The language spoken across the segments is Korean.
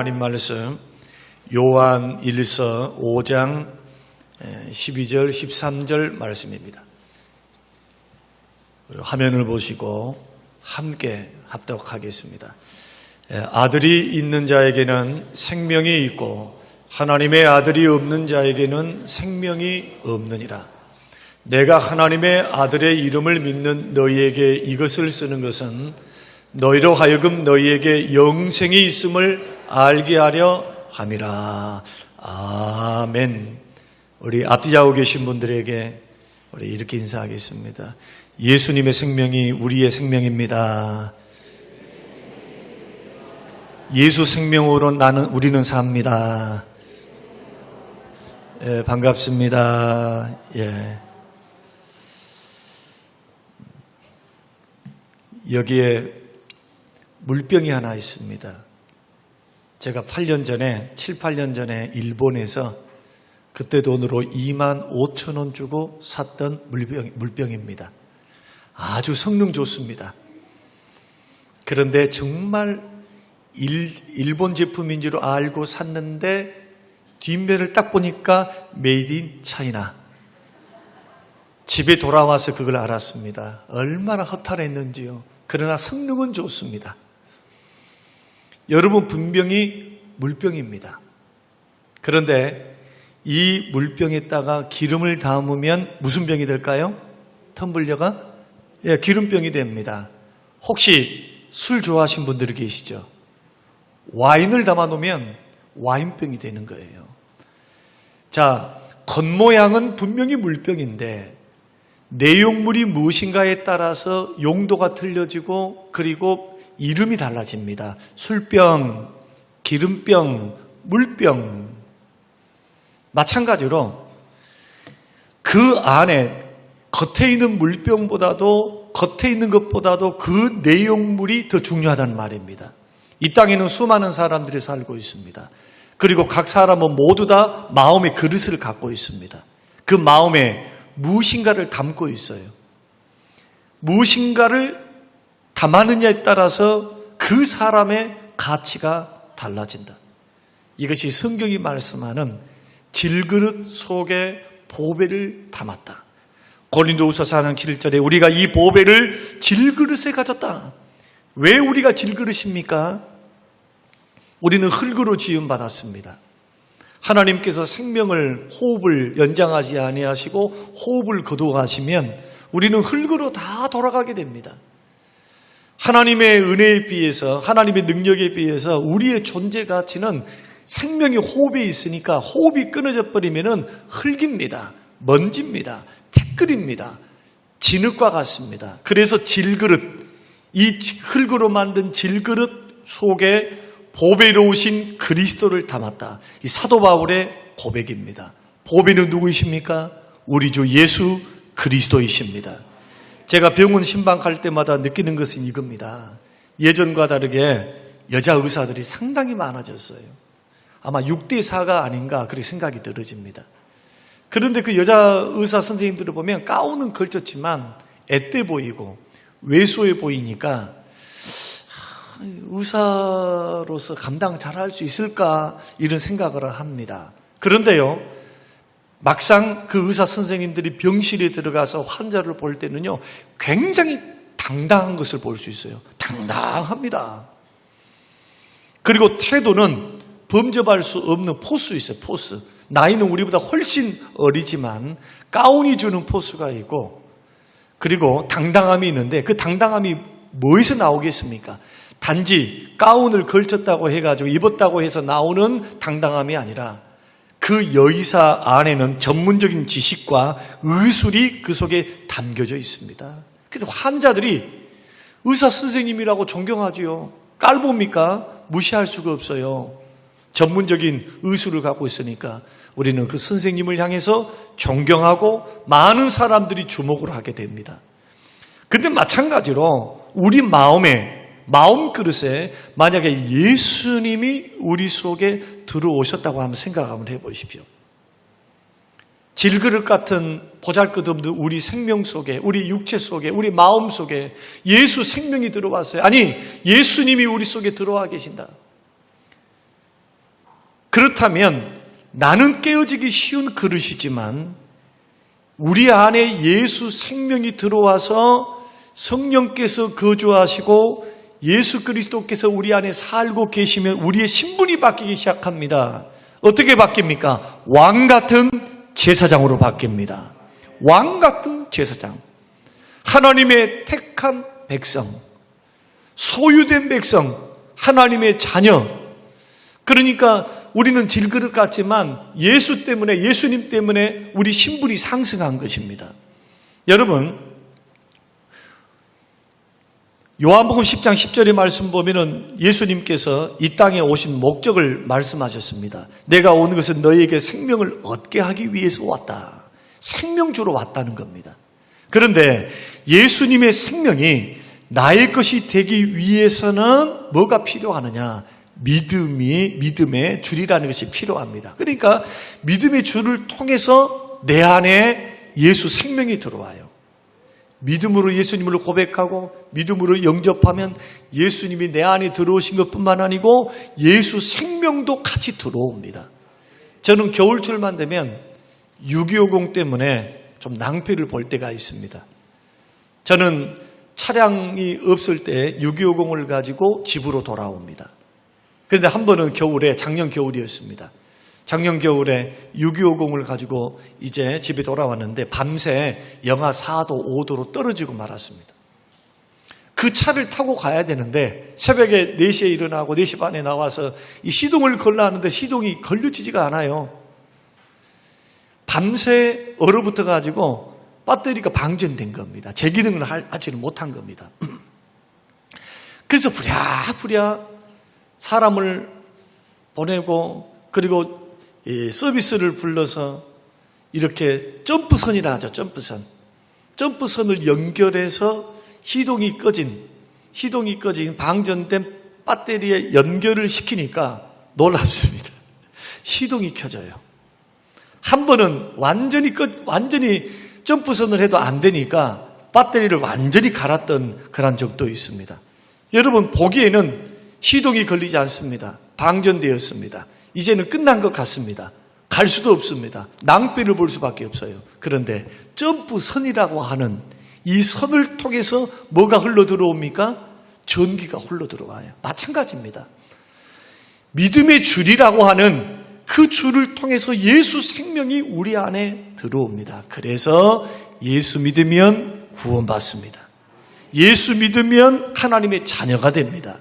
하나님 말씀 요한 1서 5장 12절 13절 말씀입니다. 화면을 보시고 함께 합독하겠습니다. 아들이 있는 자에게는 생명이 있고 하나님의 아들이 없는 자에게는 생명이 없느니라. 내가 하나님의 아들의 이름을 믿는 너희에게 이것을 쓰는 것은 너희로 하여금 너희에게 영생이 있음을 알게 하려 함이라. 아멘. 우리 앞뒤자고 계신 분들에게 우리 이렇게 인사하겠습니다. 예수님의 생명이 우리의 생명입니다. 예수 생명으로 우리는 삽니다. 예, 반갑습니다. 예. 여기에 물병이 하나 있습니다. 제가 7, 8년 전에 일본에서 그때 돈으로 25,000원 주고 샀던 물병입니다. 아주 성능 좋습니다. 그런데 정말 일본 제품인 줄 알고 샀는데 뒷면을 딱 보니까 메이드 인 차이나. 집에 돌아와서 그걸 알았습니다. 얼마나 허탈했는지요. 그러나 성능은 좋습니다. 여러분, 분명히 물병입니다. 그런데 이 물병에다가 기름을 담으면 무슨 병이 될까요? 텀블러가? 예, 기름병이 됩니다. 혹시 술 좋아하시는 분들이 계시죠? 와인을 담아 놓으면 와인병이 되는 거예요. 자, 겉모양은 분명히 물병인데 내용물이 무엇인가에 따라서 용도가 틀려지고 그리고 이름이 달라집니다. 술병, 기름병, 물병. 마찬가지로 그 안에 겉에 있는 물병보다도 겉에 있는 것보다도 그 내용물이 더 중요하다는 말입니다. 이 땅에는 수많은 사람들이 살고 있습니다. 그리고 각 사람은 모두 다 마음의 그릇을 갖고 있습니다. 그 마음에 무엇인가를 담고 있어요. 무엇인가를 담았느냐에 따라서 그 사람의 가치가 달라진다. 이것이 성경이 말씀하는 질그릇 속에 보배를 담았다. 고린도후서 4장 7절에 우리가 이 보배를 질그릇에 가졌다. 왜 우리가 질그릇입니까? 우리는 흙으로 지음받았습니다. 하나님께서 생명을, 호흡을 연장하지 아니하시고 호흡을 거두어가시면 우리는 흙으로 다 돌아가게 됩니다. 하나님의 은혜에 비해서, 하나님의 능력에 비해서 우리의 존재 가치는 생명의 호흡에 있으니까 호흡이 끊어져 버리면 흙입니다. 먼지입니다. 티끌입니다. 진흙과 같습니다. 그래서 질그릇, 이 흙으로 만든 질그릇 속에 보배로우신 그리스도를 담았다. 이 사도 바울의 고백입니다. 보배는 누구이십니까? 우리 주 예수 그리스도이십니다. 제가 병원 신방 갈 때마다 느끼는 것은 이겁니다. 예전과 다르게 여자 의사들이 상당히 많아졌어요. 아마 6대4가 아닌가 그렇게 생각이 들어집니다. 그런데 그 여자 의사 선생님들을 보면 가운은 걸쳤지만 앳돼 보이고 왜소해 보이니까 의사로서 감당 잘할 수 있을까 이런 생각을 합니다. 그런데요, 막상 그 의사 선생님들이 병실에 들어가서 환자를 볼 때는요, 굉장히 당당한 것을 볼 수 있어요. 당당합니다. 그리고 태도는 범접할 수 없는 포스 있어요. 포스. 나이는 우리보다 훨씬 어리지만 가운이 주는 포스가 있고, 그리고 당당함이 있는데 그 당당함이 뭐에서 나오겠습니까? 단지 가운을 걸쳤다고 해가지고 입었다고 해서 나오는 당당함이 아니라 그 여의사 안에는 전문적인 지식과 의술이 그 속에 담겨져 있습니다. 그래서 환자들이 의사 선생님이라고 존경하지요. 깔봅니까? 무시할 수가 없어요. 전문적인 의술을 갖고 있으니까 우리는 그 선생님을 향해서 존경하고 많은 사람들이 주목을 하게 됩니다. 근데 마찬가지로 우리 마음 그릇에 만약에 예수님이 우리 속에 들어오셨다고 한번 생각 한번 해보십시오. 질그릇 같은 보잘것없는 우리 생명 속에, 우리 육체 속에, 우리 마음 속에 예수 생명이 들어왔어요. 아니, 예수님이 우리 속에 들어와 계신다. 그렇다면 나는 깨어지기 쉬운 그릇이지만 우리 안에 예수 생명이 들어와서 성령께서 거주하시고 예수 그리스도께서 우리 안에 살고 계시면 우리의 신분이 바뀌기 시작합니다. 어떻게 바뀝니까? 왕 같은 제사장으로 바뀝니다. 왕 같은 제사장. 하나님의 택한 백성, 소유된 백성, 하나님의 자녀. 그러니까 우리는 질그릇 같지만 예수 때문에, 예수님 때문에 우리 신분이 상승한 것입니다. 여러분, 요한복음 10장 10절의 말씀 보면은 예수님께서 이 땅에 오신 목적을 말씀하셨습니다. 내가 온 것은 너희에게 생명을 얻게 하기 위해서 왔다. 생명 주러 왔다는 겁니다. 그런데 예수님의 생명이 나의 것이 되기 위해서는 뭐가 필요하느냐? 믿음의 줄이라는 것이 필요합니다. 그러니까 믿음의 줄을 통해서 내 안에 예수 생명이 들어와요. 믿음으로 예수님을 고백하고 믿음으로 영접하면 예수님이 내 안에 들어오신 것뿐만 아니고 예수 생명도 같이 들어옵니다. 저는 겨울철만 되면 6250 때문에 좀 낭패를 볼 때가 있습니다. 저는 차량이 없을 때 6250을 가지고 집으로 돌아옵니다. 그런데 한 번은 겨울에, 작년 겨울이었습니다. 작년 겨울에 6250을 가지고 이제 집에 돌아왔는데 밤새 영하 4도, 5도로 떨어지고 말았습니다. 그 차를 타고 가야 되는데 새벽에 4시에 일어나고 4시 반에 나와서 이 시동을 걸라 하는데 시동이 걸려지지가 않아요. 밤새 얼어붙어 가지고 배터리가 방전된 겁니다. 제 기능을 하지는 못한 겁니다. 그래서 부랴부랴 사람을 보내고 그리고 서비스를 불러서 이렇게 점프선이라 하죠. 점프선을 연결해서 시동이 꺼진 방전된 배터리에 연결을 시키니까 놀랍습니다. 시동이 켜져요. 한 번은 완전히 점프선을 해도 안 되니까 배터리를 완전히 갈았던 그런 적도 있습니다. 여러분 보기에는 시동이 걸리지 않습니다. 방전되었습니다. 이제는 끝난 것 같습니다. 갈 수도 없습니다. 낭패를 볼 수밖에 없어요. 그런데 점프선이라고 하는 이 선을 통해서 뭐가 흘러들어옵니까? 전기가 흘러들어와요. 마찬가지입니다. 믿음의 줄이라고 하는 그 줄을 통해서 예수 생명이 우리 안에 들어옵니다. 그래서 예수 믿으면 구원받습니다. 예수 믿으면 하나님의 자녀가 됩니다.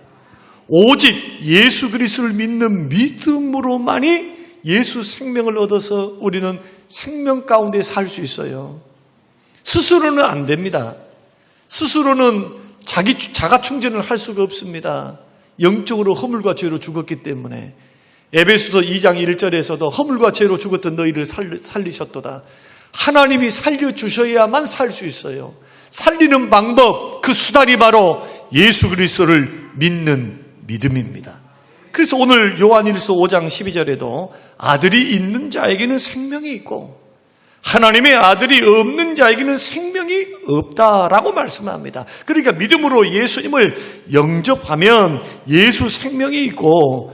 오직 예수 그리스도를 믿는 믿음으로만이 예수 생명을 얻어서 우리는 생명 가운데 살 수 있어요. 스스로는 안 됩니다. 스스로는 자가 충전을 할 수가 없습니다. 영적으로 허물과 죄로 죽었기 때문에 에베소서 2장 1절에서도 허물과 죄로 죽었던 너희를 살리셨도다. 하나님이 살려주셔야만 살 수 있어요. 살리는 방법, 그 수단이 바로 예수 그리스도를 믿는 믿음입니다. 그래서 오늘 요한일서 5장 12절에도 아들이 있는 자에게는 생명이 있고 하나님의 아들이 없는 자에게는 생명이 없다라고 말씀합니다. 그러니까 믿음으로 예수님을 영접하면 예수 생명이 있고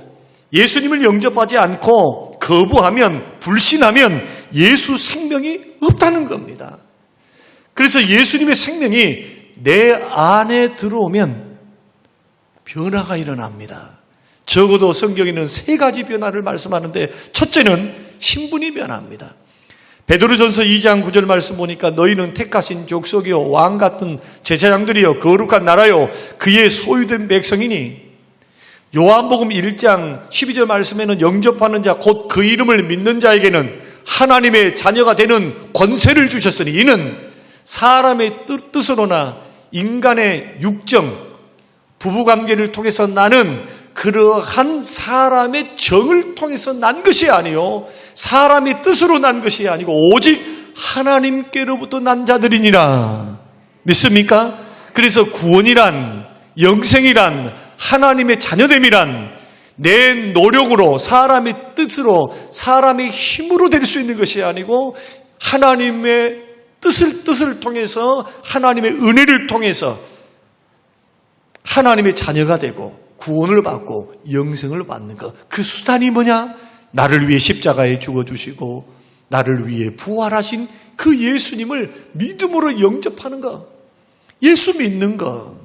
예수님을 영접하지 않고 거부하면 불신하면 예수 생명이 없다는 겁니다. 그래서 예수님의 생명이 내 안에 들어오면 변화가 일어납니다. 적어도 성경에는 3가지 변화를 말씀하는데 첫째는 신분이 변합니다. 베드로전서 2장 9절 말씀 보니까 너희는 택하신 족속이요 왕 같은 제사장들이요 거룩한 나라요 그의 소유된 백성이니 요한복음 1장 12절 말씀에는 영접하는 자 곧 그 이름을 믿는 자에게는 하나님의 자녀가 되는 권세를 주셨으니 이는 사람의 뜻으로나 인간의 육정 부부관계를 통해서 나는 그러한 사람의 정을 통해서 난 것이 아니요 사람의 뜻으로 난 것이 아니고 오직 하나님께로부터 난 자들이니라. 믿습니까? 그래서 구원이란 영생이란 하나님의 자녀됨이란 내 노력으로 사람의 뜻으로 사람의 힘으로 될 수 있는 것이 아니고 하나님의 뜻을 통해서 하나님의 은혜를 통해서 하나님의 자녀가 되고 구원을 받고 영생을 받는 것. 그 수단이 뭐냐? 나를 위해 십자가에 죽어주시고 나를 위해 부활하신 그 예수님을 믿음으로 영접하는 것, 예수 믿는 것.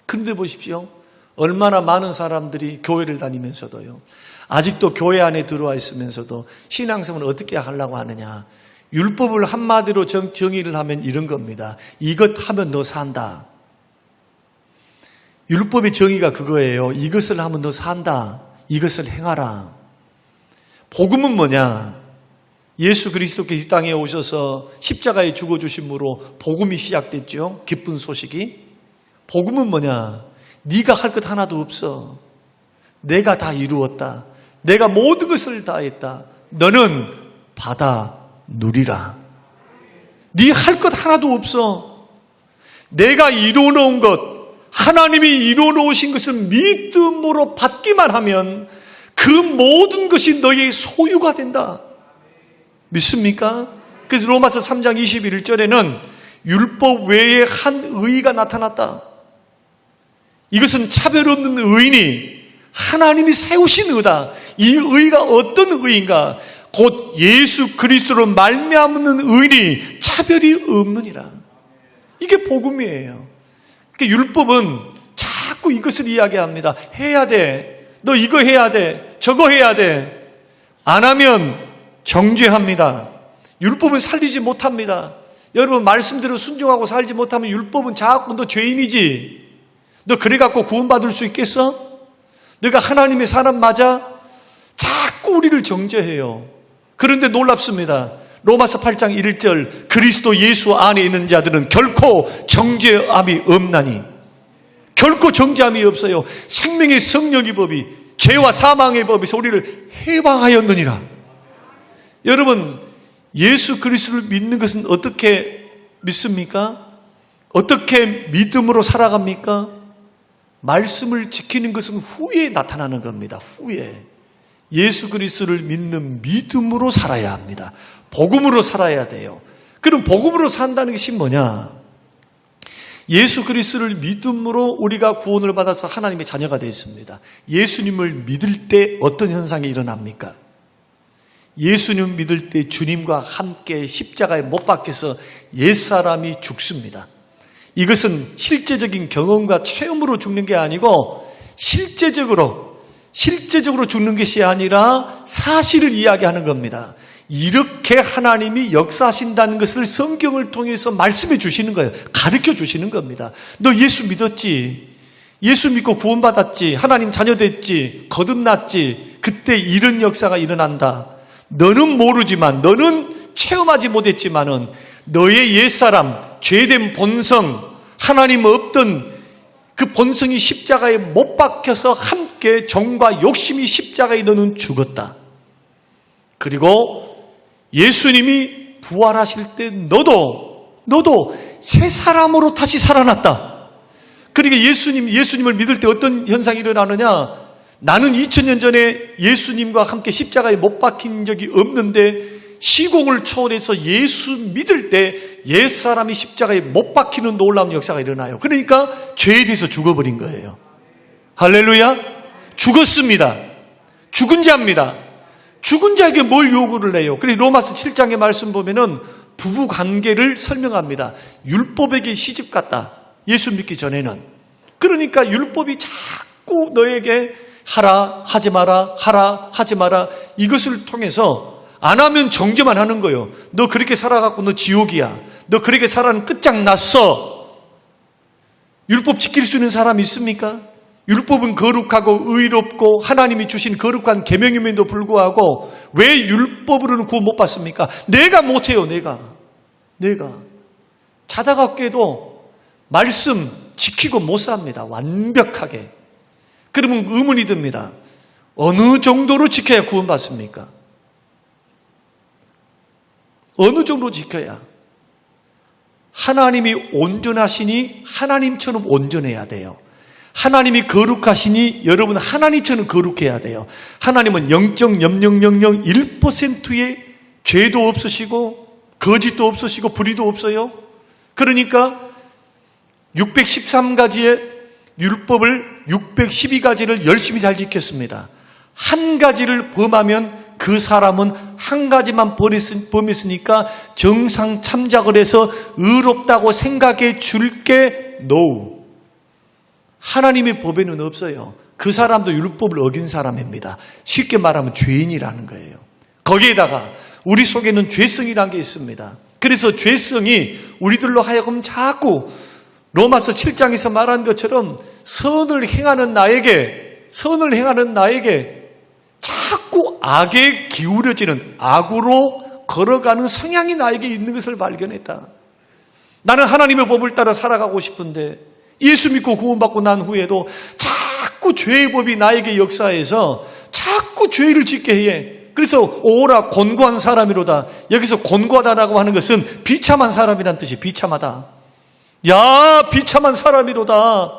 그런데 보십시오. 얼마나 많은 사람들이 교회를 다니면서도요, 아직도 교회 안에 들어와 있으면서도 신앙생활을 어떻게 하려고 하느냐. 율법을 한마디로 정의를 하면 이런 겁니다. 이것 하면 너 산다. 율법의 정의가 그거예요. 이것을 하면 너 산다. 이것을 행하라. 복음은 뭐냐? 예수 그리스도께서 이 땅에 오셔서 십자가에 죽어주심으로 복음이 시작됐죠. 기쁜 소식이. 복음은 뭐냐? 네가 할 것 하나도 없어. 내가 다 이루었다. 내가 모든 것을 다 했다. 너는 받아 누리라. 네 할 것 하나도 없어. 내가 이루어놓은 것, 하나님이 이루어놓으신 것을 믿음으로 받기만 하면 그 모든 것이 너의 소유가 된다. 믿습니까? 그래서 로마서 3장 21절에는 율법 외에 한 의의가 나타났다. 이것은 차별 없는 의인이 하나님이 세우신 의다. 이 의의가 어떤 의인가? 곧 예수 그리스도로 말미암는 의인이 차별이 없느니라. 이게 복음이에요. 그러니까 율법은 자꾸 이것을 이야기합니다. 해야 돼. 너 이거 해야 돼. 저거 해야 돼. 안 하면 정죄합니다. 율법은 살리지 못합니다. 여러분, 말씀대로 순종하고 살지 못하면 율법은 자꾸 너 죄인이지. 너 그래갖고 구원받을 수 있겠어? 너가 하나님의 사람 맞아? 자꾸 우리를 정죄해요. 그런데 놀랍습니다. 로마서 8장 1절 그리스도 예수 안에 있는 자들은 결코 정죄함이 없나니. 결코 정죄함이 없어요. 생명의 성령의 법이, 죄와 사망의 법에서 우리를 해방하였느니라. 여러분, 예수 그리스도를 믿는 것은 어떻게 믿습니까? 어떻게 믿음으로 살아갑니까? 말씀을 지키는 것은 후에 나타나는 겁니다. 후에. 예수 그리스도를 믿는 믿음으로 살아야 합니다. 복음으로 살아야 돼요. 그럼 복음으로 산다는 것이 뭐냐? 예수 그리스도를 믿음으로 우리가 구원을 받아서 하나님의 자녀가 되어 있습니다. 예수님을 믿을 때 어떤 현상이 일어납니까? 예수님 믿을 때 주님과 함께 십자가에 못 박혀서 옛사람이 죽습니다. 이것은 실제적인 경험과 체험으로 죽는 게 아니고 실제적으로 죽는 것이 아니라 사실을 이야기하는 겁니다. 이렇게 하나님이 역사하신다는 것을 성경을 통해서 말씀해 주시는 거예요. 가르쳐 주시는 겁니다. 너 예수 믿었지? 예수 믿고 구원받았지? 하나님 자녀 됐지? 거듭났지? 그때 이런 역사가 일어난다. 너는 모르지만, 너는 체험하지 못했지만은 너의 옛사람, 죄된 본성, 하나님 없던 그 본성이 십자가에 못 박혀서 함께 정과 욕심이 십자가에 너는 죽었다. 그리고 예수님이 부활하실 때 너도 새 사람으로 다시 살아났다. 그러니까 예수님을 믿을 때 어떤 현상이 일어나느냐? 나는 2000년 전에 예수님과 함께 십자가에 못 박힌 적이 없는데 시공을 초월해서 예수 믿을 때 옛사람이 십자가에 못 박히는 놀라운 역사가 일어나요. 그러니까 죄에 대해서 죽어버린 거예요. 할렐루야. 죽었습니다. 죽은 자입니다. 죽은 자에게 뭘 요구를 해요? 그래서 로마서 7장의 말씀 보면은 부부 관계를 설명합니다. 율법에게 시집 갔다. 예수 믿기 전에는. 그러니까 율법이 자꾸 너에게 하라, 하지 마라, 하라, 하지 마라. 이것을 통해서 안 하면 정죄만 하는 거예요. 너 그렇게 살아갖고 너 지옥이야. 너 그렇게 살아는 끝장났어. 율법 지킬 수 있는 사람이 있습니까? 율법은 거룩하고 의롭고 하나님이 주신 거룩한 계명임에도 불구하고 왜 율법으로는 구원 못 받습니까? 내가 못해요. 내가 자다가 깨도 말씀 지키고 못 삽니다. 완벽하게. 그러면 의문이 듭니다. 어느 정도로 지켜야 구원 받습니까? 어느 정도 지켜야? 하나님이 온전하시니 하나님처럼 온전해야 돼요. 하나님이 거룩하시니 여러분 하나님처럼 거룩해야 돼요. 하나님은 0.00001%의 죄도 없으시고 거짓도 없으시고 불의도 없어요. 그러니까 613가지의 율법을 612가지를 열심히 잘 지켰습니다. 한 가지를 범하면 그 사람은 한 가지만 범했으니까 정상 참작을 해서 의롭다고 생각해 줄게? No. 하나님의 법에는 없어요. 그 사람도 율법을 어긴 사람입니다. 쉽게 말하면 죄인이라는 거예요. 거기에다가 우리 속에는 죄성이라는 게 있습니다. 그래서 죄성이 우리들로 하여금 자꾸 로마서 7장에서 말한 것처럼 선을 행하는 나에게 자꾸 악에 기울어지는, 악으로 걸어가는 성향이 나에게 있는 것을 발견했다. 나는 하나님의 법을 따라 살아가고 싶은데 예수 믿고 구원받고 난 후에도 자꾸 죄의 법이 나에게 역사해서 자꾸 죄를 짓게 해. 그래서 오라 곤고한 사람이로다. 여기서 곤고하다라고 하는 것은 비참한 사람이란 뜻이 비참하다. 야, 비참한 사람이로다.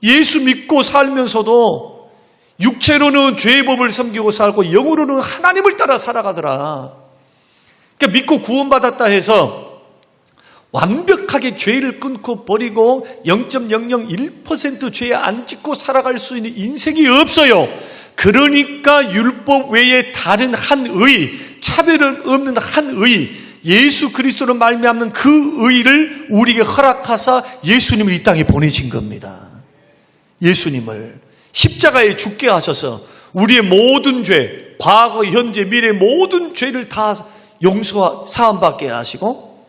예수 믿고 살면서도 육체로는 죄의 법을 섬기고 살고 영으로는 하나님을 따라 살아가더라. 그러니까 믿고 구원받았다 해서 완벽하게 죄를 끊고 버리고 0.001% 죄에 안 짓고 살아갈 수 있는 인생이 없어요. 그러니까 율법 외에 다른 한 의, 차별은 없는 한 의, 예수 그리스도로 말미암는 그 의를 우리에게 허락하사 예수님을 이 땅에 보내신 겁니다. 예수님을 십자가에 죽게 하셔서 우리의 모든 죄, 과거, 현재, 미래 모든 죄를 다 사함받게 하시고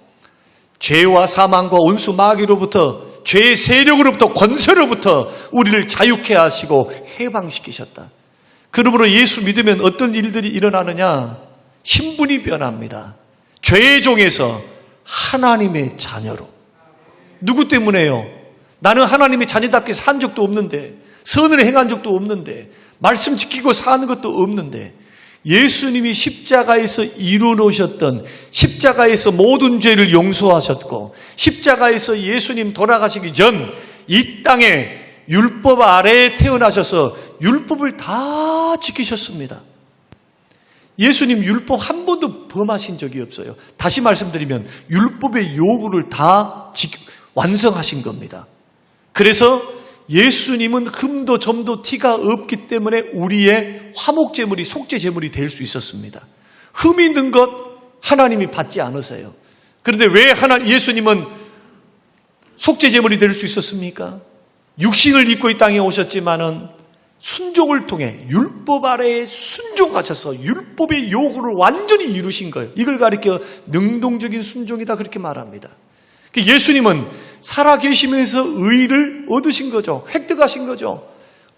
죄와 사망과 온수 마귀로부터 죄의 세력으로부터 권세로부터 우리를 자유케 하시고 해방시키셨다. 그러므로 예수 믿으면 어떤 일들이 일어나느냐? 신분이 변합니다. 죄의 종에서 하나님의 자녀로. 누구 때문에요? 나는 하나님의 자녀답게 산 적도 없는데, 선을 행한 적도 없는데, 말씀 지키고 사는 것도 없는데, 예수님이 십자가에서 이루어놓으셨던, 십자가에서 모든 죄를 용서하셨고, 십자가에서 예수님 돌아가시기 전 이 땅에 율법 아래에 태어나셔서 율법을 다 지키셨습니다. 예수님 율법 한 번도 범하신 적이 없어요. 다시 말씀드리면 율법의 요구를 다 완성하신 겁니다. 그래서 예수님은 흠도 점도 티가 없기 때문에 우리의 화목제물이 속죄제물이 될 수 있었습니다. 흠 있는 것 하나님이 받지 않으세요. 그런데 왜 예수님은 속죄제물이 될 수 있었습니까? 육신을 입고 이 땅에 오셨지만은 순종을 통해 율법 아래에 순종하셔서 율법의 요구를 완전히 이루신 거예요. 이걸 가리켜 능동적인 순종이다 그렇게 말합니다. 예수님은 살아계시면서 의를 얻으신 거죠. 획득하신 거죠.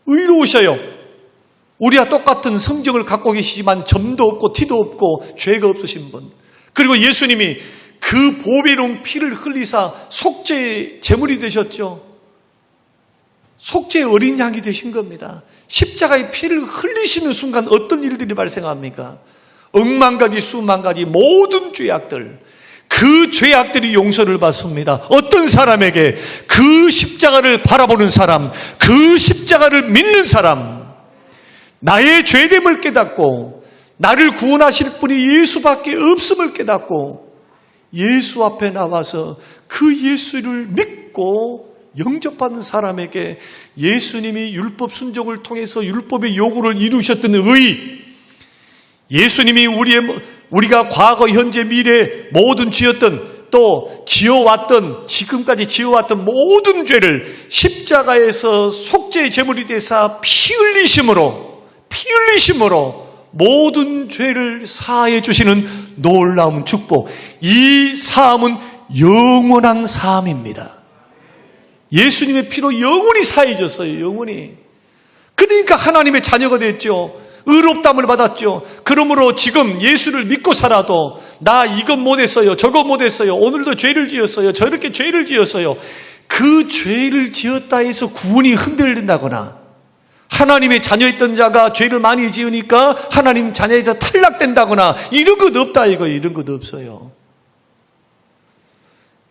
의로우셔요. 우리와 똑같은 성정을 갖고 계시지만 점도 없고 티도 없고 죄가 없으신 분. 그리고 예수님이 그 보배로운 피를 흘리사 속죄의 제물이 되셨죠. 속죄의 어린 양이 되신 겁니다. 십자가의 피를 흘리시는 순간 어떤 일들이 발생합니까? 억만 가지 수만 가지 모든 죄악들, 그 죄악들이 용서를 받습니다. 어떤 사람에게? 그 십자가를 바라보는 사람, 그 십자가를 믿는 사람, 나의 죄됨을 깨닫고 나를 구원하실 분이 예수밖에 없음을 깨닫고 예수 앞에 나와서 그 예수를 믿고 영접받는 사람에게 예수님이 율법 순종을 통해서 율법의 요구를 이루셨던 의, 예수님이 우리가 과거, 현재, 미래 모든 지었던 또 지어왔던 지금까지 지어왔던 모든 죄를 십자가에서 속죄의 제물이 되사 피 흘리심으로 모든 죄를 사하여 주시는 놀라운 축복. 이 사함은 영원한 사함입니다. 예수님의 피로 영원히 사해졌어요. 영원히. 그러니까 하나님의 자녀가 됐죠. 의롭다함을 받았죠. 그러므로 지금 예수를 믿고 살아도 나 이것 못했어요, 저것 못했어요, 오늘도 죄를 지었어요, 저렇게 죄를 지었어요, 그 죄를 지었다 해서 구원이 흔들린다거나 하나님의 자녀였던 자가 죄를 많이 지으니까 하나님 자녀에서 탈락된다거나 이런 것 없다 이거. 이런 것 없어요.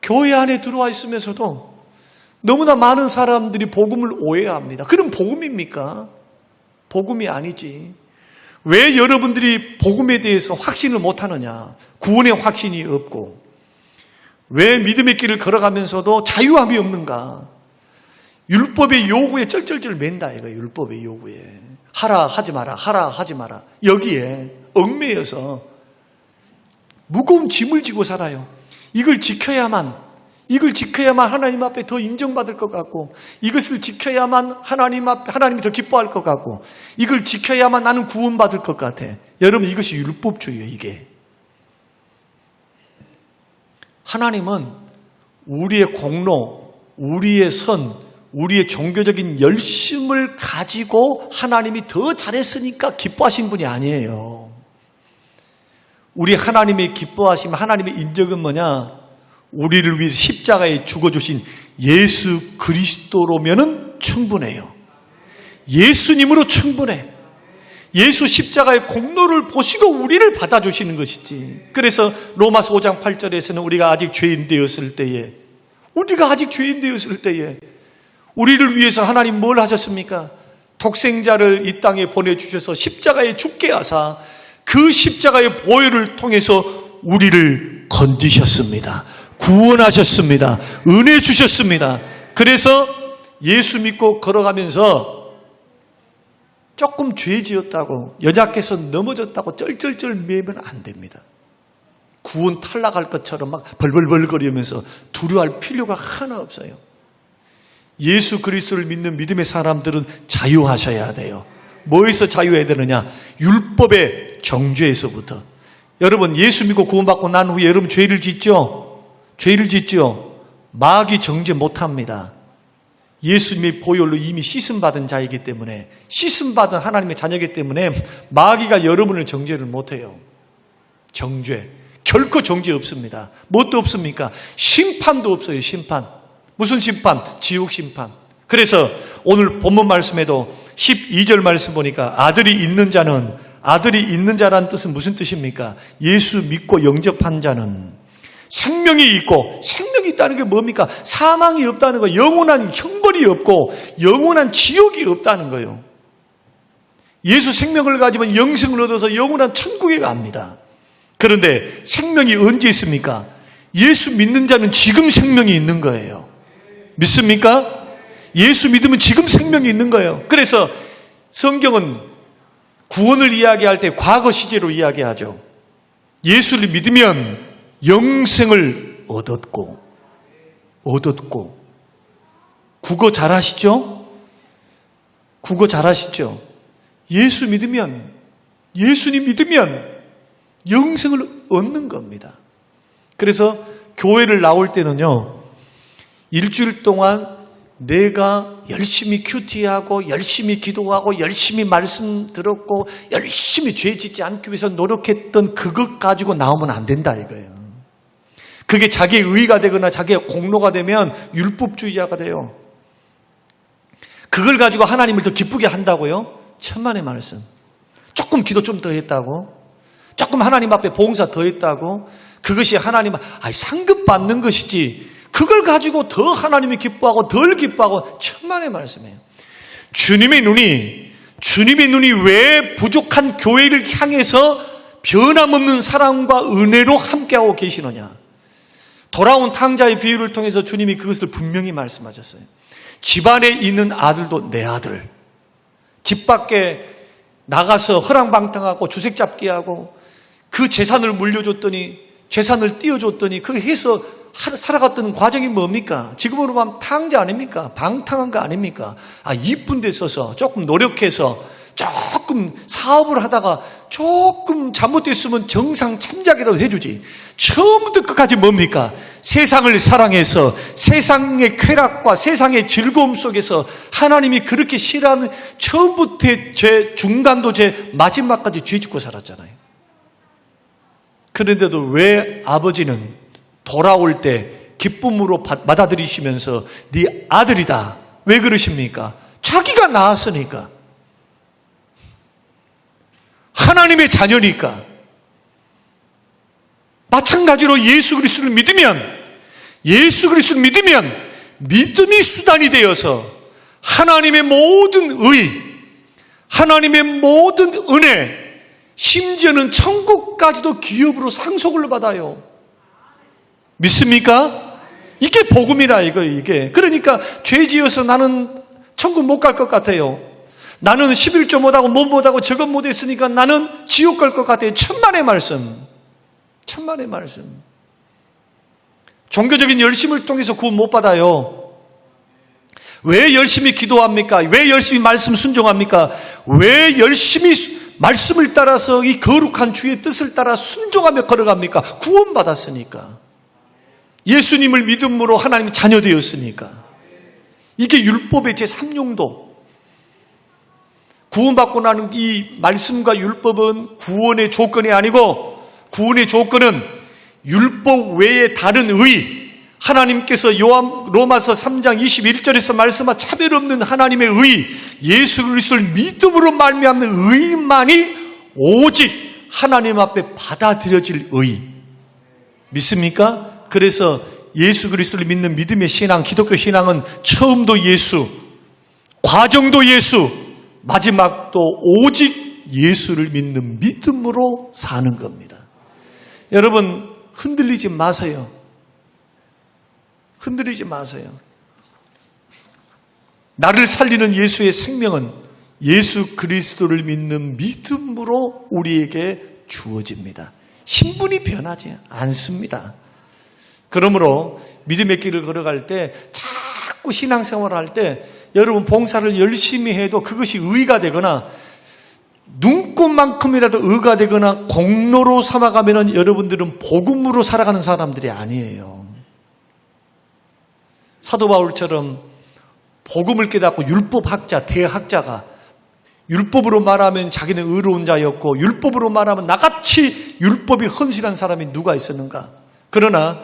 교회 안에 들어와 있으면서도 너무나 많은 사람들이 복음을 오해합니다. 그럼 복음입니까? 복음이 아니지. 왜 여러분들이 복음에 대해서 확신을 못하느냐? 구원의 확신이 없고 왜 믿음의 길을 걸어가면서도 자유함이 없는가? 율법의 요구에 쩔쩔쩔 맨다 이거. 율법의 요구에 하라 하지 마라, 하라 하지 마라. 여기에 얽매여서 무거운 짐을 지고 살아요. 이걸 지켜야만 하나님 앞에 더 인정받을 것 같고, 이것을 지켜야만 하나님이 더 기뻐할 것 같고, 이걸 지켜야만 나는 구원받을 것 같아. 여러분, 이것이 율법주의예요, 이게. 하나님은 우리의 공로, 우리의 선, 우리의 종교적인 열심을 가지고 하나님이 더 잘했으니까 기뻐하신 분이 아니에요. 우리 하나님의 기뻐하심, 하나님의 인정은 뭐냐? 우리를 위해 십자가에 죽어주신 예수 그리스도로면은 충분해요. 예수님으로 충분해. 예수 십자가의 공로를 보시고 우리를 받아주시는 것이지. 그래서 로마서 5장 8절에서는 우리가 아직 죄인 되었을 때에 우리를 위해서 하나님 뭘 하셨습니까? 독생자를 이 땅에 보내주셔서 십자가에 죽게 하사 그 십자가의 보혈을 통해서 우리를 건지셨습니다. 구원하셨습니다. 은혜 주셨습니다. 그래서 예수 믿고 걸어가면서 조금 죄 지었다고, 연약해서 넘어졌다고 쩔쩔쩔 매면 안 됩니다. 구원 탈락할 것처럼 막 벌벌벌거리면서 두려워할 필요가 하나 없어요. 예수 그리스도를 믿는 믿음의 사람들은 자유하셔야 돼요. 뭐에서 자유해야 되느냐? 율법의 정죄에서부터. 여러분, 예수 믿고 구원받고 난 후에 여러분 죄를 짓죠? 마귀 정죄 못합니다. 예수님의 보혈로 이미 씻음받은 자이기 때문에, 씻음받은 하나님의 자녀이기 때문에 마귀가 여러분을 정죄를 못해요. 정죄. 결코 정죄 없습니다. 뭣도 없습니까? 심판도 없어요. 심판. 무슨 심판? 지옥 심판. 그래서 오늘 본문 말씀에도 12절 말씀 보니까 아들이 있는 자라는 뜻은 무슨 뜻입니까? 예수 믿고 영접한 자는 생명이 있고, 생명이 있다는 게 뭡니까? 사망이 없다는 거, 영원한 형벌이 없고 영원한 지옥이 없다는 거예요. 예수 생명을 가지면 영생을 얻어서 영원한 천국에 갑니다. 그런데 생명이 언제 있습니까? 예수 믿는 자는 지금 생명이 있는 거예요. 믿습니까? 예수 믿으면 지금 생명이 있는 거예요. 그래서 성경은 구원을 이야기할 때 과거 시제로 이야기하죠. 예수를 믿으면 영생을 얻었고. 국어 잘하시죠? 예수님 믿으면 영생을 얻는 겁니다. 그래서 교회를 나올 때는요, 일주일 동안 내가 열심히 큐티하고 열심히 기도하고 열심히 말씀 들었고 열심히 죄 짓지 않기 위해서 노력했던 그것 가지고 나오면 안 된다 이거예요. 그게 자기의 의의가 되거나 자기의 공로가 되면 율법주의자가 돼요. 그걸 가지고 하나님을 더 기쁘게 한다고요? 천만의 말씀. 조금 기도 좀 더 했다고, 조금 하나님 앞에 봉사 더 했다고, 그것이 하나님은 상급 받는 것이지, 그걸 가지고 더 하나님이 기뻐하고 덜 기뻐하고, 천만의 말씀이에요. 주님의 눈이 왜 부족한 교회를 향해서 변함없는 사랑과 은혜로 함께하고 계시느냐? 돌아온 탕자의 비유를 통해서 주님이 그것을 분명히 말씀하셨어요. 집안에 있는 아들도 내 아들, 집 밖에 나가서 허랑방탕하고 주색 잡기 하고 그 재산을 물려줬더니, 재산을 띄워줬더니 그게 해서 살아갔던 과정이 뭡니까? 지금으로 보면 탕자 아닙니까? 방탕한 거 아닙니까? 이쁜 데 써서 조금 노력해서 조금 사업을 하다가 조금 잘못됐으면 정상 참작이라도 해주지. 처음부터 끝까지 뭡니까? 세상을 사랑해서 세상의 쾌락과 세상의 즐거움 속에서 하나님이 그렇게 싫어하는 처음부터 죄, 중간도 죄, 마지막까지 죄 짓고 살았잖아요. 그런데도 왜 아버지는 돌아올 때 기쁨으로 받아들이시면서 네 아들이다. 왜 그러십니까? 자기가 낳았으니까. 하나님의 자녀니까. 마찬가지로 예수 그리스도를 믿으면 믿음이 수단이 되어서 하나님의 모든 의, 하나님의 모든 은혜, 심지어는 천국까지도 기업으로 상속을 받아요. 믿습니까? 이게 복음이라 이거예요, 이게. 그러니까 죄 지어서 나는 천국 못 갈 것 같아요. 나는 11조 못하고 못하고 저것 못했으니까 나는 지옥 갈 것 같아요. 천만의 말씀. 천만의 말씀. 종교적인 열심을 통해서 구원 못 받아요. 왜 열심히 기도합니까? 왜 열심히 말씀 순종합니까? 왜 열심히 말씀을 따라서 이 거룩한 주의 뜻을 따라 순종하며 걸어갑니까? 구원받았으니까. 예수님을 믿음으로 하나님 자녀 되었으니까. 이게 율법의 제3용도. 구원받고 나는 이 말씀과 율법은 구원의 조건이 아니고, 구원의 조건은 율법 외에 다른 의, 하나님께서 로마서 3장 21절에서 말씀한 차별 없는 하나님의 의, 예수 그리스도를 믿음으로 말미암는 의만이 오직 하나님 앞에 받아들여질 의. 믿습니까? 그래서 예수 그리스도를 믿는 믿음의 신앙, 기독교 신앙은 처음도 예수, 과정도 예수, 마지막도 오직 예수를 믿는 믿음으로 사는 겁니다. 여러분, 흔들리지 마세요. 흔들리지 마세요. 나를 살리는 예수의 생명은 예수 그리스도를 믿는 믿음으로 우리에게 주어집니다. 신분이 변하지 않습니다. 그러므로 믿음의 길을 걸어갈 때, 자꾸 신앙생활을 할 때 여러분 봉사를 열심히 해도 그것이 의가 되거나 눈꽃만큼이라도 의가 되거나 공로로 삼아가면 여러분들은 복음으로 살아가는 사람들이 아니에요. 사도 바울처럼 복음을 깨닫고 율법학자, 대학자가 율법으로 말하면 자기는 의로운 자였고 율법으로 말하면 나같이 율법이 헌신한 사람이 누가 있었는가? 그러나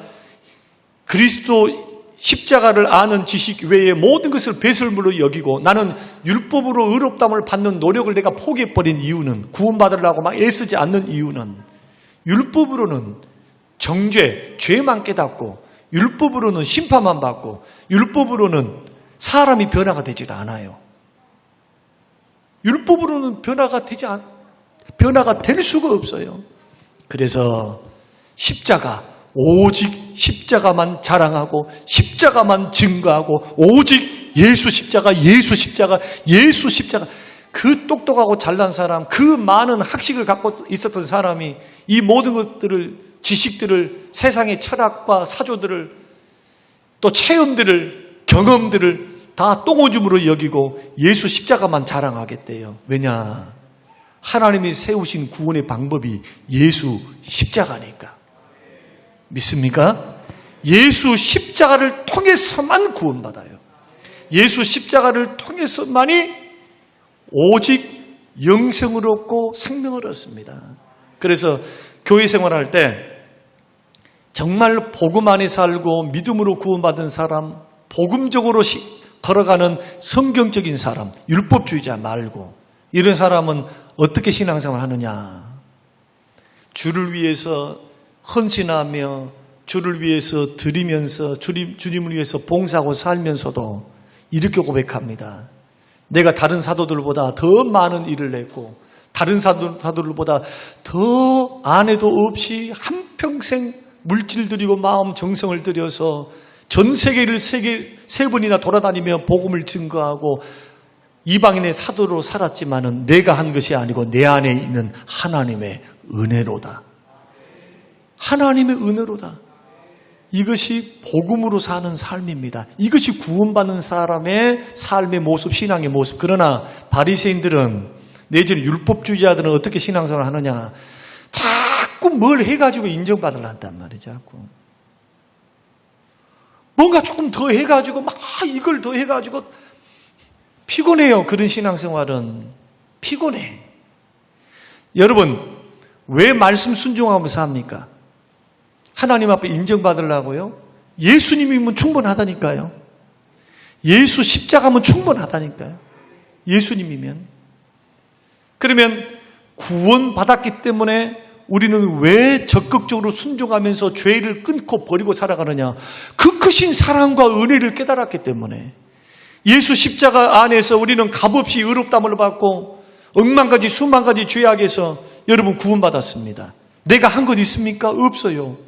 그리스도 십자가를 아는 지식 외에 모든 것을 배설물로 여기고 나는 율법으로 의롭다함을 받는 노력을 내가 포기해버린 이유는, 구원받으려고 막 애쓰지 않는 이유는, 율법으로는 정죄, 죄만 깨닫고 율법으로는 심판만 받고 율법으로는 사람이 변화가 되지 않아요. 율법으로는 변화가 될 수가 없어요. 그래서 십자가, 오직 십자가만 자랑하고 십자가만 증거하고 오직 예수 십자가, 예수 십자가, 예수 십자가. 그 똑똑하고 잘난 사람, 그 많은 학식을 갖고 있었던 사람이 이 모든 것들을, 지식들을, 세상의 철학과 사조들을, 또 체험들을, 경험들을 다 똥오줌으로 여기고 예수 십자가만 자랑하겠대요. 왜냐? 하나님이 세우신 구원의 방법이 예수 십자가니까. 믿습니까? 예수 십자가를 통해서만 구원받아요. 예수 십자가를 통해서만이 오직 영생을 얻고 생명을 얻습니다. 그래서 교회 생활할 때 정말 복음 안에 살고 믿음으로 구원받은 사람, 복음적으로 걸어가는 성경적인 사람, 율법주의자 말고 이런 사람은 어떻게 신앙생활을 하느냐? 주를 위해서 헌신하며 주를 위해서 드리면서 주님을 위해서 봉사하고 살면서도 이렇게 고백합니다. 내가 다른 사도들보다 더 많은 일을 했고 다른 사도들보다 더 안 해도 없이 한평생 물질 들이고 마음 정성을 들여서 전 세계를 세 번이나 돌아다니며 복음을 증거하고 이방인의 사도로 살았지만은 내가 한 것이 아니고 내 안에 있는 하나님의 은혜로다. 하나님의 은혜로다. 이것이 복음으로 사는 삶입니다. 이것이 구원받는 사람의 삶의 모습, 신앙의 모습. 그러나 바리새인들은, 내지는 율법주의자들은 어떻게 신앙생활을 하느냐? 자꾸 뭘 해가지고 인정받으려 한단 말이죠. 자꾸. 뭔가 조금 더 해가지고 막 이걸 더 해가지고 피곤해요. 그런 신앙생활은 피곤해. 여러분, 왜 말씀 순종하면서 합니까? 하나님 앞에 인정받으려고요? 예수님이면 충분하다니까요. 예수 십자가면 충분하다니까요. 예수님이면. 그러면 구원받았기 때문에 우리는 왜 적극적으로 순종하면서 죄를 끊고 버리고 살아가느냐? 그 크신 사랑과 은혜를 깨달았기 때문에. 예수 십자가 안에서 우리는 값없이 의롭다함을 받고 억만 가지 수만 가지 죄악에서 여러분 구원받았습니다. 내가 한 것 있습니까? 없어요.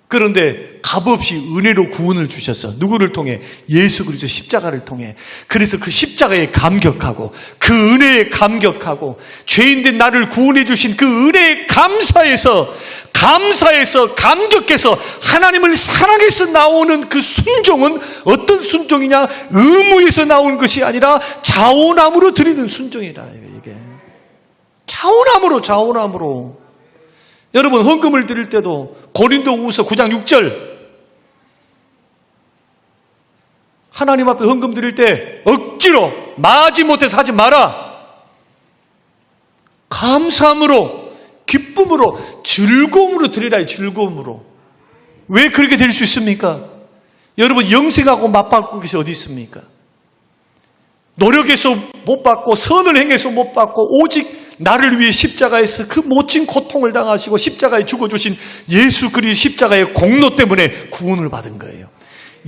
그런데 값없이 은혜로 구원을 주셨어. 누구를 통해? 예수 그리스도 십자가를 통해. 그래서 그 십자가에 감격하고 그 은혜에 감격하고 죄인된 나를 구원해 주신 그 은혜에 감사해서 감격해서 하나님을 사랑해서 나오는 그 순종은 어떤 순종이냐? 의무에서 나온 것이 아니라 자원함으로 드리는 순종이라. 이게 자원함으로. 여러분, 헌금을 드릴 때도 고린도후서 9장 6절, 하나님 앞에 헌금 드릴 때 억지로 마지못해서 하지 마라. 감사함으로, 기쁨으로, 즐거움으로 드리라. 즐거움으로. 왜 그렇게 될 수 있습니까? 여러분, 영생하고 맞바꿀 것이 어디 있습니까? 노력해서 못 받고 선을 행해서 못 받고 오직 나를 위해 십자가에서 그 모진 고통을 당하시고 십자가에 죽어주신 예수 그리스도 십자가의 공로 때문에 구원을 받은 거예요.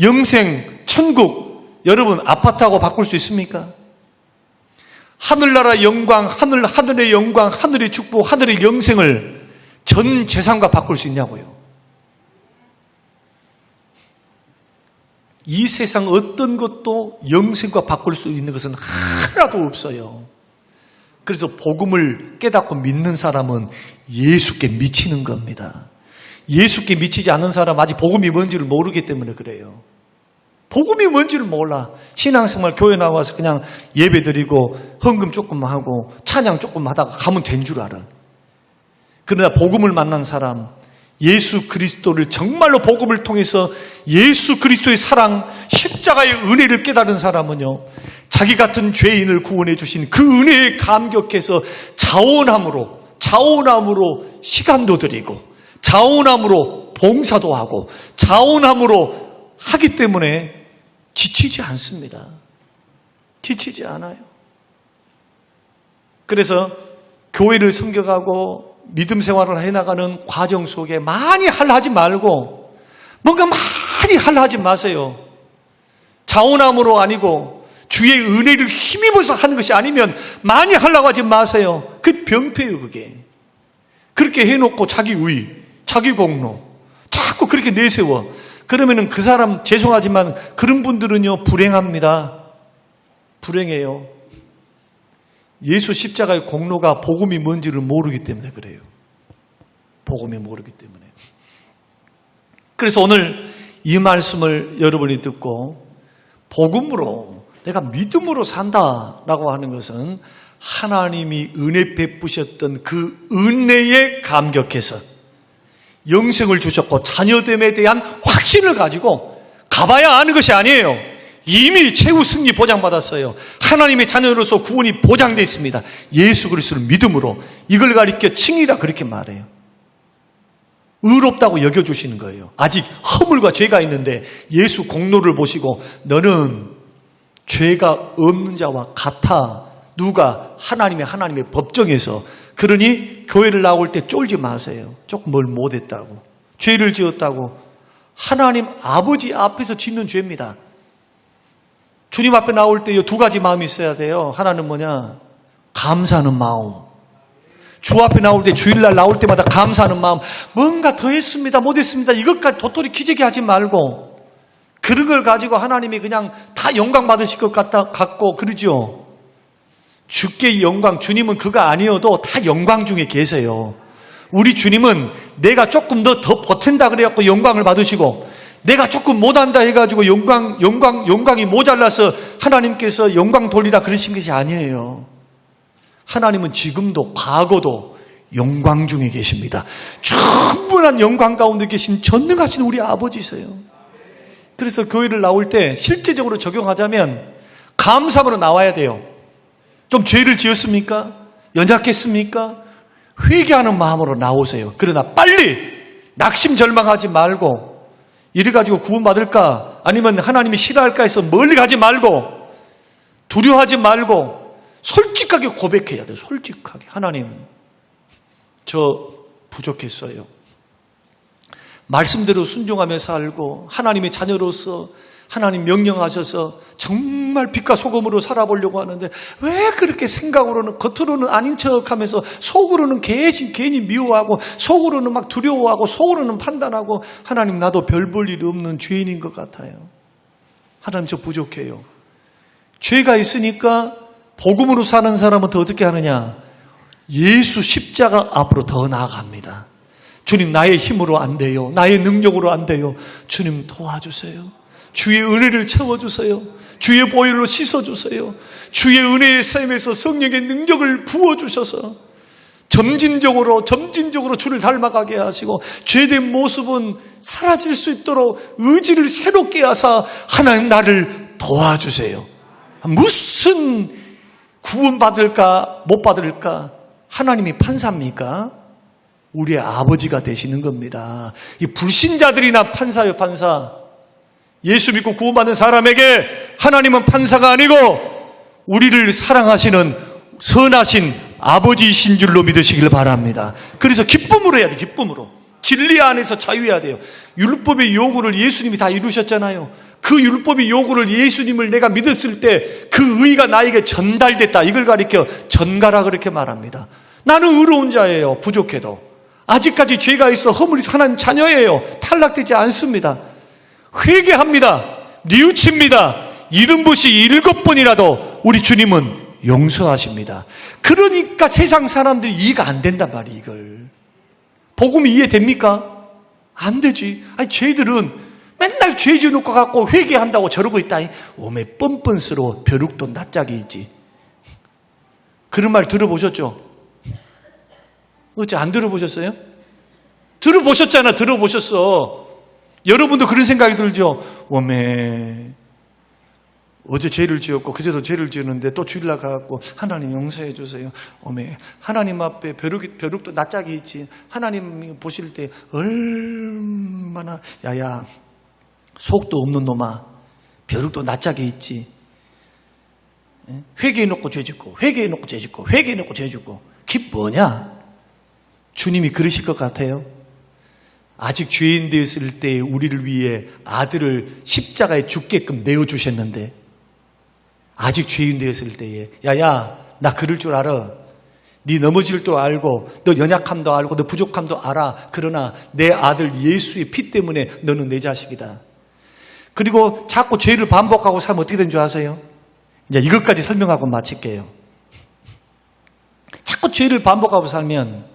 영생, 천국, 여러분 아파트하고 바꿀 수 있습니까? 하늘나라 영광, 하늘의 영광, 하늘의 축복, 하늘의 영생을 전 재산과 바꿀 수 있냐고요. 이 세상 어떤 것도 영생과 바꿀 수 있는 것은 하나도 없어요. 그래서 복음을 깨닫고 믿는 사람은 예수께 미치는 겁니다. 예수께 미치지 않는 사람은 아직 복음이 뭔지를 모르기 때문에 그래요. 복음이 뭔지를 몰라. 신앙생활 교회 나와서 그냥 예배 드리고 헌금 조금 하고 찬양 조금 하다가 가면 된 줄 알아. 그러나 복음을 만난 사람, 예수 그리스도를 정말로 복음을 통해서 예수 그리스도의 사랑, 십자가의 은혜를 깨달은 사람은요, 자기 같은 죄인을 구원해 주신 그 은혜에 감격해서 자원함으로 시간도 드리고 자원함으로 봉사도 하고 자원함으로 하기 때문에 지치지 않습니다. 지치지 않아요. 그래서 교회를 섬겨가고 믿음 생활을 해나가는 과정 속에 많이 하지 말고 뭔가 많이 하지 마세요. 자원함으로 아니고 주의 은혜를 힘입어서 하는 것이 아니면 많이 하려고 하지 마세요. 그 병폐예요, 그게. 그렇게 해놓고 자기 의, 자기 공로 자꾸 그렇게 내세워. 그러면은 그 사람 죄송하지만 그런 분들은요 불행합니다. 불행해요. 예수 십자가의 공로가 복음이 뭔지를 모르기 때문에 그래요. 복음이 모르기 때문에. 그래서 오늘 이 말씀을 여러분이 듣고 복음으로 내가 믿음으로 산다라고 하는 것은 하나님이 은혜 베푸셨던 그 은혜에 감격해서 영생을 주셨고 자녀됨에 대한 확신을 가지고 가봐야 아는 것이 아니에요. 이미 최후 승리 보장받았어요. 하나님의 자녀로서 구원이 보장되어 있습니다. 예수 그리스도를 믿음으로. 이걸 가리켜 칭이라 그렇게 말해요. 의롭다고 여겨주시는 거예요. 아직 허물과 죄가 있는데 예수 공로를 보시고 너는 죄가 없는 자와 같아. 누가? 하나님의 법정에서. 그러니 교회를 나올 때 쫄지 마세요. 조금 뭘 못했다고, 죄를 지었다고. 하나님 아버지 앞에서 짓는 죄입니다. 주님 앞에 나올 때 두 가지 마음이 있어야 돼요. 하나는 뭐냐? 감사하는 마음. 주 앞에 나올 때, 주일날 나올 때마다 감사하는 마음. 뭔가 더 했습니다, 못했습니다, 이것까지 도토리 기재기 하지 말고 그런 걸 가지고 하나님이 그냥 다 영광 받으실 것 같고 그러죠. 주께 영광, 주님은 그거 아니어도 다 영광 중에 계세요. 우리 주님은 내가 조금 더 보탠다 그래갖고 영광을 받으시고 내가 조금 못한다 해가지고 영광이 모자라서 하나님께서 영광 돌리라 그러신 것이 아니에요. 하나님은 지금도 과거도 영광 중에 계십니다. 충분한 영광 가운데 계신 전능하신 우리 아버지세요. 그래서 교회를 나올 때 실제적으로 적용하자면 감사함으로 나와야 돼요. 좀 죄를 지었습니까? 연약했습니까? 회개하는 마음으로 나오세요. 그러나 빨리 낙심절망하지 말고 이래가지고 구원받을까 아니면 하나님이 싫어할까 해서 멀리 가지 말고 두려워하지 말고 솔직하게 고백해야 돼요. 솔직하게. 하나님, 저 부족했어요. 말씀대로 순종하며 살고 하나님의 자녀로서 하나님 명령하셔서 정말 빛과 소금으로 살아보려고 하는데 왜 그렇게 생각으로는 겉으로는 아닌 척하면서 속으로는 괜히 미워하고 속으로는 막 두려워하고 속으로는 판단하고 하나님 나도 별 볼 일 없는 죄인인 것 같아요. 하나님 저 부족해요. 죄가 있으니까 복음으로 사는 사람은 더 어떻게 하느냐? 예수 십자가 앞으로 더 나아갑니다. 주님 나의 힘으로 안 돼요. 나의 능력으로 안 돼요. 주님 도와주세요. 주의 은혜를 채워주세요. 주의 보혈로 씻어주세요. 주의 은혜의 샘에서 성령의 능력을 부어주셔서 점진적으로 주를 닮아가게 하시고 죄된 모습은 사라질 수 있도록 의지를 새롭게 하사 하나님 나를 도와주세요. 무슨 구원받을까 못 받을까? 하나님이 판사입니까? 우리의 아버지가 되시는 겁니다. 이 불신자들이나 판사요, 판사. 예수 믿고 구원받는 사람에게 하나님은 판사가 아니고 우리를 사랑하시는 선하신 아버지이신 줄로 믿으시길 바랍니다. 그래서 기쁨으로 해야 돼요. 기쁨으로. 진리 안에서 자유해야 돼요. 율법의 요구를 예수님이 다 이루셨잖아요. 그 율법의 요구를 예수님을 내가 믿었을 때 그 의가 나에게 전달됐다. 이걸 가리켜 전가라 그렇게 말합니다. 나는 의로운 자예요. 부족해도. 아직까지 죄가 있어 허물이 하나님 자녀예요. 탈락되지 않습니다. 회개합니다. 뉘우칩니다. 70시 7번이라도 우리 주님은 용서하십니다. 그러니까 세상 사람들이 이해가 안 된단 말이에요. 이걸. 복음이 이해됩니까? 안 되지. 아니 죄들은 맨날 죄 지어놓고 갖고 회개한다고 저러고 있다. 오메 뻔뻔스러워. 벼룩도 낯짝이지. 그런 말 들어보셨죠? 어째 안 들어보셨어요? 들어보셨잖아. 들어보셨어. 여러분도 그런 생각이 들죠? 오메 어제 죄를 지었고 그제도 죄를 지었는데 또 주일날 가갖고 하나님 용서해 주세요. 오메 하나님 앞에 벼룩도 낯짝이 있지. 하나님이 보실 때 얼마나 야야 속도 없는 놈아 벼룩도 낯짝이 있지. 회개해놓고 죄 짓고 회개해놓고 죄 짓고 회개해놓고 죄 짓고 기뻐냐? 주님이 그러실 것 같아요? 아직 죄인 되었을 때 우리를 위해 아들을 십자가에 죽게끔 내어주셨는데 아직 죄인 되었을 때에 야야 나 그럴 줄 알아. 네 넘어질 줄 알고 너 연약함도 알고 너 부족함도 알아. 그러나 내 아들 예수의 피 때문에 너는 내 자식이다. 그리고 자꾸 죄를 반복하고 살면 어떻게 된 줄 아세요? 이제 이것까지 설명하고 마칠게요. 자꾸 죄를 반복하고 살면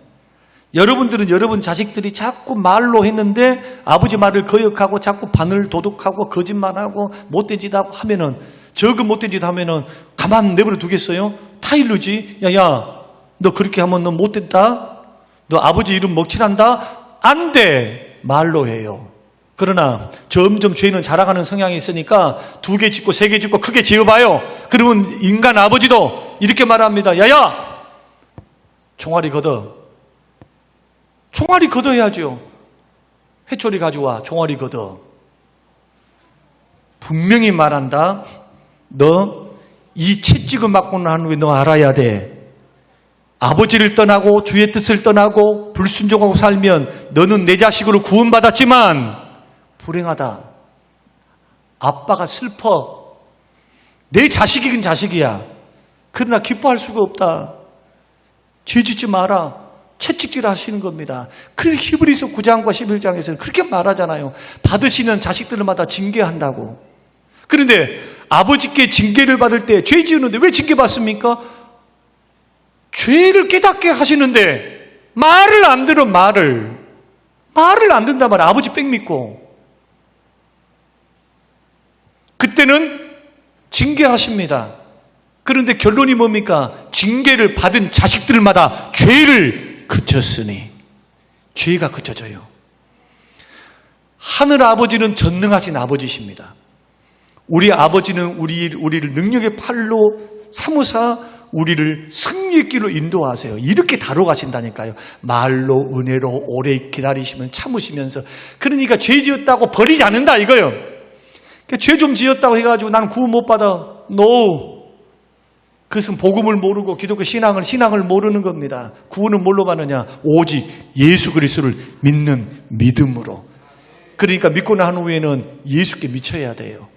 여러분들은 여러분 자식들이 자꾸 말로 했는데 아버지 말을 거역하고 자꾸 바늘 도둑하고 거짓말하고 못된 짓 하고 하면은 적은 못된 짓 하면은 가만 내버려 두겠어요? 타일르지? 야야 너 그렇게 하면 너 못됐다? 너 아버지 이름 먹칠한다? 안 돼! 말로 해요. 그러나 점점 죄는 자라가는 성향이 있으니까 2개 짓고 3개 짓고 크게 지어봐요. 그러면 인간 아버지도 이렇게 말합니다. 야야! 총알이 걷어. 총알이 걷어야죠. 회초리 가져와. 총알이 걷어. 분명히 말한다. 너 이 채찍을 맞고 난 후에 너 알아야 돼. 아버지를 떠나고 주의 뜻을 떠나고 불순종하고 살면 너는 내 자식으로 구원받았지만 불행하다. 아빠가 슬퍼. 내 자식이긴 자식이야. 그러나 기뻐할 수가 없다. 죄 짓지 마라. 채찍질 하시는 겁니다. 그래서 히브리서 9장과 11장에서는 그렇게 말하잖아요. 받으시는 자식들마다 징계한다고. 그런데 아버지께 징계를 받을 때 죄 지었는데 왜 징계받습니까? 죄를 깨닫게 하시는데 말을 안 들어. 말을 안 듣는단 말이야. 아버지 빽 믿고. 그때는 징계하십니다. 그런데 결론이 뭡니까? 징계를 받은 자식들마다 죄를 그쳤으니. 죄가 그쳐져요. 하늘 아버지는 전능하신 아버지십니다. 우리 아버지는 우리를 능력의 팔로 삼으사 우리를 승리의 길로 인도하세요. 이렇게 다뤄가신다니까요. 말로 은혜로 오래 기다리시면 참으시면서. 그러니까 죄 지었다고 버리지 않는다 이거요. 죄 좀 지었다고 해가지고 나는 구원 못 받아. No. 그것은 복음을 모르고 기독교 신앙을 모르는 겁니다. 구원은 뭘로 받느냐? 오직 예수 그리스도를 믿는 믿음으로. 그러니까 믿고 난 후에는 예수께 미쳐야 돼요.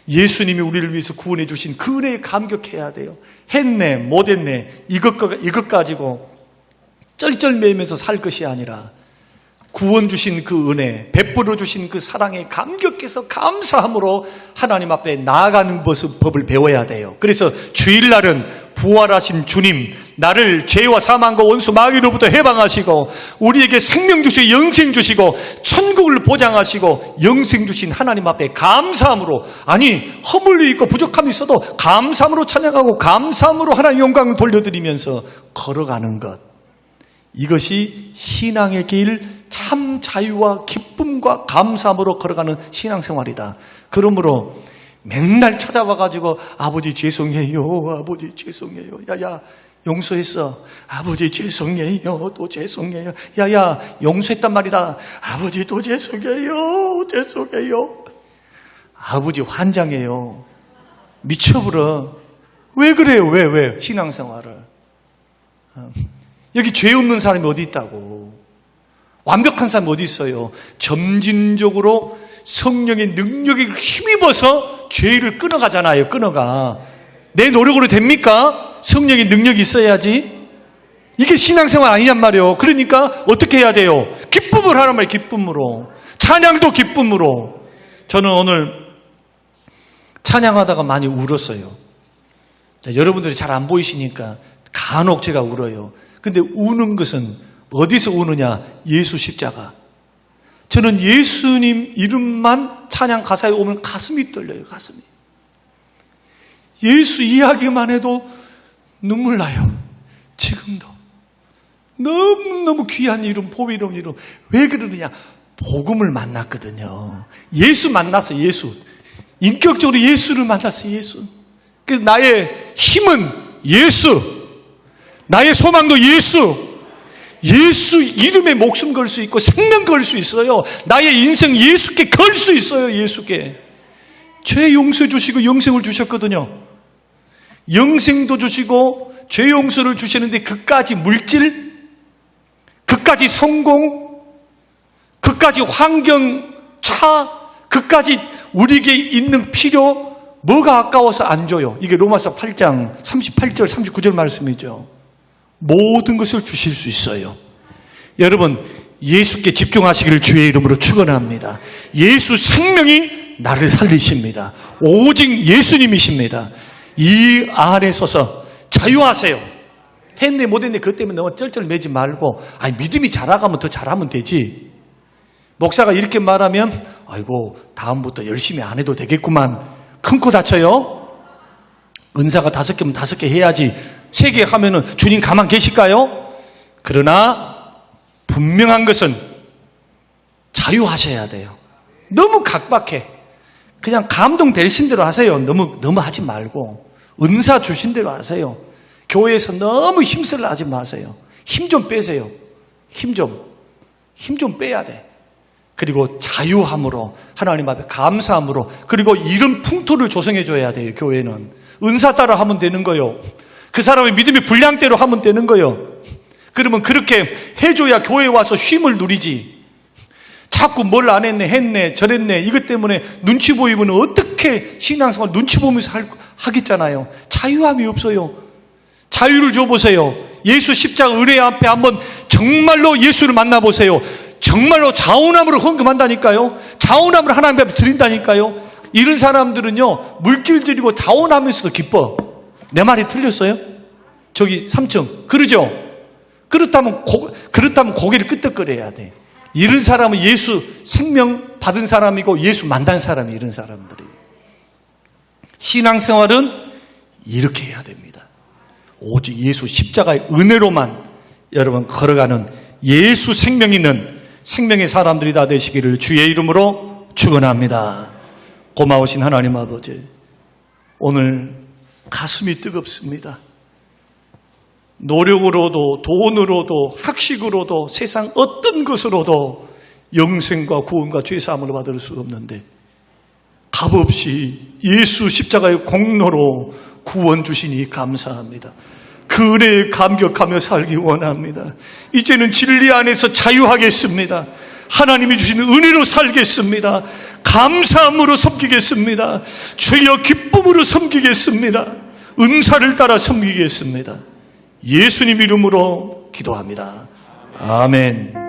예수님이 우리를 위해서 구원해 주신 그 은혜에 감격해야 돼요. 했네 못했네 이것 가지고 쩔쩔매면서 살 것이 아니라 구원 주신 그 은혜, 베풀어 주신 그 사랑에 감격해서 감사함으로 하나님 앞에 나아가는 법을 배워야 돼요. 그래서 주일날은 부활하신 주님, 나를 죄와 사망과 원수 마귀로부터 해방하시고 우리에게 생명 주시고 영생 주시고 천국을 보장하시고 영생 주신 하나님 앞에 감사함으로, 아니 허물이 있고 부족함이 있어도 감사함으로 찬양하고 감사함으로 하나님 영광을 돌려드리면서 걸어가는 것, 이것이 신앙의 길, 참 자유와 기쁨과 감사함으로 걸어가는 신앙생활이다. 그러므로 맨날 찾아와가지고 아버지 죄송해요, 아버지 죄송해요, 야야 용서했어, 아버지 죄송해요, 또 죄송해요, 야야 용서했단 말이다, 아버지 또 죄송해요, 죄송해요. 아버지 환장해요. 미쳐버려. 왜 그래요? 왜 신앙생활을. 여기 죄 없는 사람이 어디 있다고. 완벽한 사람이 어디 있어요. 점진적으로 성령의 능력에 힘입어서 죄를 끊어가잖아요. 끊어가. 내 노력으로 됩니까? 성령의 능력이 있어야지. 이게 신앙생활 아니냔 말이에요. 그러니까 어떻게 해야 돼요? 기쁨을 하란 말이에요. 기쁨으로. 찬양도 기쁨으로. 저는 오늘 찬양하다가 많이 울었어요. 여러분들이 잘 안 보이시니까 간혹 제가 울어요. 근데 우는 것은 어디서 우느냐? 예수 십자가. 저는 예수님 이름만 찬양 가사에 오면 가슴이 떨려요. 가슴이. 예수 이야기만 해도 눈물 나요. 지금도. 너무너무 귀한 이름, 보배로운 이름. 왜 그러느냐? 복음을 만났거든요. 예수 만났어. 예수. 인격적으로 예수를 만났어. 예수. 그래서 나의 힘은 예수. 나의 소망도 예수. 예수 이름에 목숨 걸 수 있고 생명 걸 수 있어요. 나의 인생 예수께 걸 수 있어요. 예수께. 죄 용서해 주시고 영생을 주셨거든요. 영생도 주시고 죄 용서를 주시는데 그까지 물질, 그까지 성공, 그까지 환경, 차, 그까지 우리에게 있는 필요, 뭐가 아까워서 안 줘요? 이게 로마서 8장 38절 39절 말씀이죠. 모든 것을 주실 수 있어요. 여러분, 예수께 집중하시기를 주의 이름으로 축원합니다. 예수 생명이 나를 살리십니다. 오직 예수님이십니다. 이 안에 서서 자유하세요. 했네 못했네 그것 때문에 너무 쩔쩔매지 말고, 아니 믿음이 자라가면 더 잘하면 되지. 목사가 이렇게 말하면 아이고 다음부터 열심히 안 해도 되겠구만. 큰 코 다쳐요. 은사가 5개면 5개 해야지 3개 하면은 주님 가만 계실까요? 그러나 분명한 것은 자유하셔야 돼요. 너무 각박해. 그냥 감동 되신 대로 하세요. 너무 하지 말고 은사 주신 대로 하세요. 교회에서 너무 힘쓰려 하지 마세요. 힘 좀 빼세요. 힘 좀 빼야 돼. 그리고 자유함으로 하나님 앞에 감사함으로, 그리고 이런 풍토를 조성해 줘야 돼요. 교회는 은사 따라 하면 되는 거요. 그 사람의 믿음의 분량대로 하면 되는 거요. 그러면 그렇게 해줘야 교회에 와서 쉼을 누리지. 자꾸 뭘 안 했네, 했네, 저랬네, 이것 때문에 눈치 보이면 어떻게 신앙생활 눈치 보면서 하겠잖아요. 자유함이 없어요. 자유를 줘보세요. 예수 십자가 은혜 앞에 한번 정말로 예수를 만나보세요. 정말로 자원함으로 헌금한다니까요. 자원함으로 하나님 앞에 드린다니까요. 이런 사람들은요, 물질 드리고 자원하면서도 기뻐. 내 말이 틀렸어요? 저기 3층 그러죠? 그렇다면 고개를 끄덕거려야 돼. 이런 사람은 예수 생명 받은 사람이고 예수 만난 사람이, 이런 사람들이. 신앙생활은 이렇게 해야 됩니다. 오직 예수 십자가의 은혜로만 여러분 걸어가는 예수 생명 있는 생명의 사람들이 다 되시기를 주의 이름으로 축원합니다. 고마우신 하나님 아버지, 오늘 가슴이 뜨겁습니다. 노력으로도 돈으로도 학식으로도 세상 어떤 것으로도 영생과 구원과 죄사함을 받을 수 없는데 값없이 예수 십자가의 공로로 구원 주시니 감사합니다. 그 은혜에 감격하며 살기 원합니다. 이제는 진리 안에서 자유하겠습니다. 하나님이 주신 은혜로 살겠습니다. 감사함으로 섬기겠습니다. 주여 기쁨으로 섬기겠습니다. 은사를 따라 섬기겠습니다. 예수님 이름으로 기도합니다. 아멘.